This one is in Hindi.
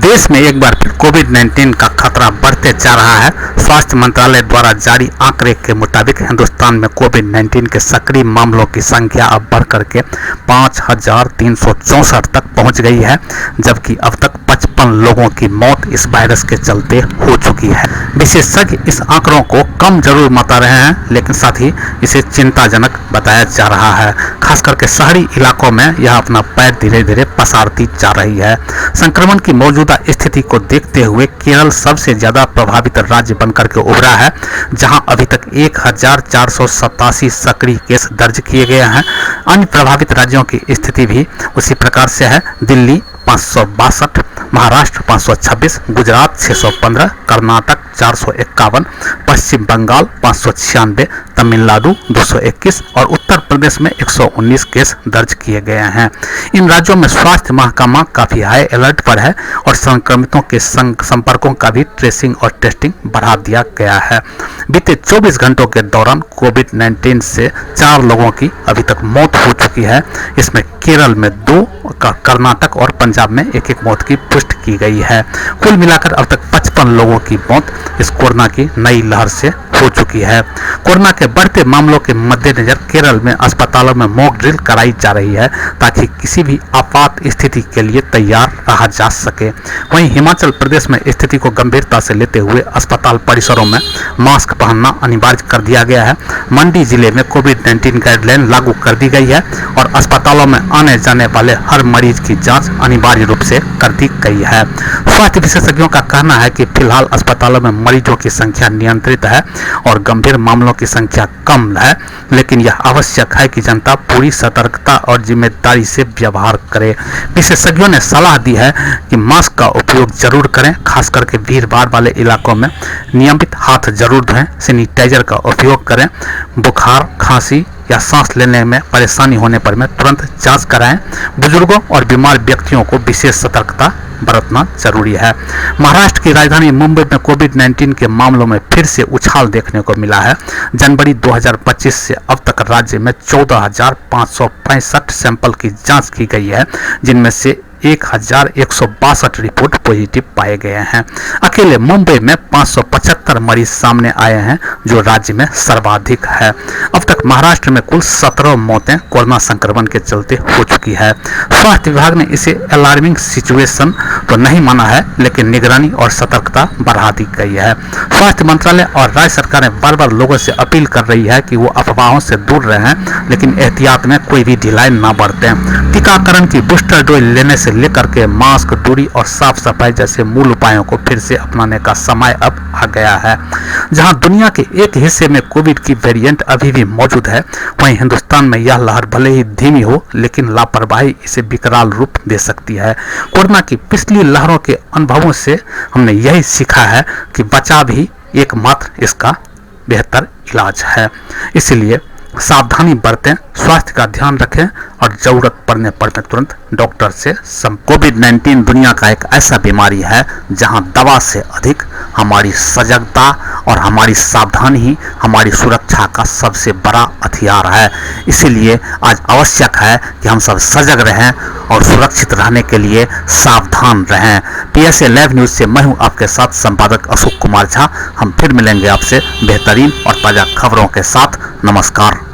देश में एक बार फिर कोविड-19 का खतरा बढ़ते जा रहा है। स्वास्थ्य मंत्रालय द्वारा जारी आंकड़े के मुताबिक हिंदुस्तान में कोविड-19 के सक्रिय मामलों की संख्या अब बढ़कर के 5,364 तक पहुंच गई है, जबकि अब तक 55 लोगों की मौत इस वायरस के चलते हो चुकी है। विशेषज्ञ इस आंकड़ों को कम जरूर बता रहे हैं, लेकिन साथ ही इसे चिंताजनक बताया जा रहा है। खास करके शहरी इलाकों में यह अपना पैर धीरे धीरे पसारती जा रही है। संक्रमण की मौजूदा स्थिति को देखते हुए केरल सबसे ज्यादा प्रभावित राज्य बनकर के उभरा है, जहां अभी तक 1,487 सक्रिय केस दर्ज किए गए हैं। अन्य प्रभावित राज्यों की स्थिति भी उसी प्रकार से है। दिल्ली 562, महाराष्ट्र 526, गुजरात 615, कर्नाटक 451, पश्चिम बंगाल 596, तमिलनाडु 221 और उत्तर प्रदेश में 119 केस दर्ज किए गए हैं। इन राज्यों में स्वास्थ्य महकमा काफी हाई अलर्ट पर है और संक्रमितों के संपर्कों का भी ट्रेसिंग और टेस्टिंग बढ़ा दिया गया है। बीते 24 घंटों के दौरान कोविड-19 से 4 लोगों की अभी तक मौत हो चुकी है। इसमें केरल में 2, कर्नाटक और पंजाब में 1-1 मौत की पुष्टि की गई है। कुल मिलाकर अब तक 55 लोगों की मौत इस कोरोना की नई लहर से हो चुकी है। कोरोना के बढ़ते मामलों के मद्देनजर केरल में अस्पतालों में मॉक ड्रिल कराई जा रही है, ताकि किसी भी आपात स्थिति के लिए तैयार रहा जा सके। वहीं हिमाचल प्रदेश में स्थिति को गंभीरता से लेते हुए अस्पताल परिसरों में मास्क पहनना अनिवार्य कर दिया गया है। मंडी जिले में कोविड-19 गाइडलाइन लागू कर दी गई है और अस्पतालों में आने जाने वाले हर मरीज की जांच अनिवार्य रूप से कर दी गई है। स्वास्थ्य विशेषज्ञों का कहना है कि फिलहाल अस्पतालों में मरीजों की संख्या नियंत्रित है और गंभीर मामलों की संख्या कम है, लेकिन यह आवश्यक है कि जनता पूरी सतर्कता और जिम्मेदारी से व्यवहार करे। विशेषज्ञों ने सलाह दी है कि मास्क का उपयोग जरूर करें, खास करके भीड़-भाड़ वाले इलाकों में नियमित हाथ जरूर धोएं, सैनिटाइजर का उपयोग करें, बुखार, खांसी या सांस लेने में परेशानी होने पर में तुरंत जांच कराएं। बुजुर्गों और बीमार व्यक्तियों को विशेष सतर्कता बरतना जरूरी है। महाराष्ट्र की राजधानी मुंबई में कोविड-19 के मामलों में फिर से उछाल देखने को मिला है। जनवरी 2025 से अब तक राज्य में 14,565 सैंपल की जांच की गई है, जिनमें से 1,162 रिपोर्ट पॉजिटिव पाए गए हैं। अकेले मुंबई में 575 मरीज सामने आए हैं, जो राज्य में सर्वाधिक है। अब तक महाराष्ट्र में कुल 17 मौतें कोरोना संक्रमण के चलते हो चुकी है। स्वास्थ्य विभाग ने इसे अलार्मिंग सिचुएशन तो नहीं माना है, लेकिन निगरानी और सतर्कता बढ़ा दी गई है। स्वास्थ्य मंत्रालय और राज्य सरकारें बार बार लोगों से अपील कर रही है कि वो अफवाहों से दूर रहें, लेकिन एहतियात में कोई भी ढिलाई न बरतें। टीकाकरण की बूस्टर डोज लेने से लेकर के मास्क, दूरी और साफ सफाई जैसे मूल उपायों को फिर से अपनाने का समय अब आ गया है। जहां दुनिया के एक हिस्से में कोविड की वेरिएंट अभी भी मौजूद है, वहीं हिंदुस्तान में यह लहर भले ही धीमी हो, लेकिन लापरवाही इसे विकराल रूप दे सकती है। कोरोना की पिछली लहरों के अनुभवों से हमने यही सीखा है कि बचाव ही एकमात्र इसका बेहतर इलाज है। इसलिए सावधानी बरतें, स्वास्थ्य का ध्यान रखें और जरूरत पड़ने पर तुरंत डॉक्टर से कोविड-19 दुनिया का एक ऐसा बीमारी है जहां दवा से अधिक हमारी सजगता और हमारी सावधानी ही हमारी सुरक्षा का सबसे बड़ा हथियार है। इसीलिए आज आवश्यक है कि हम सब सजग रहें और सुरक्षित रहने के लिए सावधान रहें। PSA लाइव न्यूज से मैं हूं आपके साथ संपादक अशोक कुमार झा। हम फिर मिलेंगे आपसे बेहतरीन और ताजा खबरों के साथ। नमस्कार।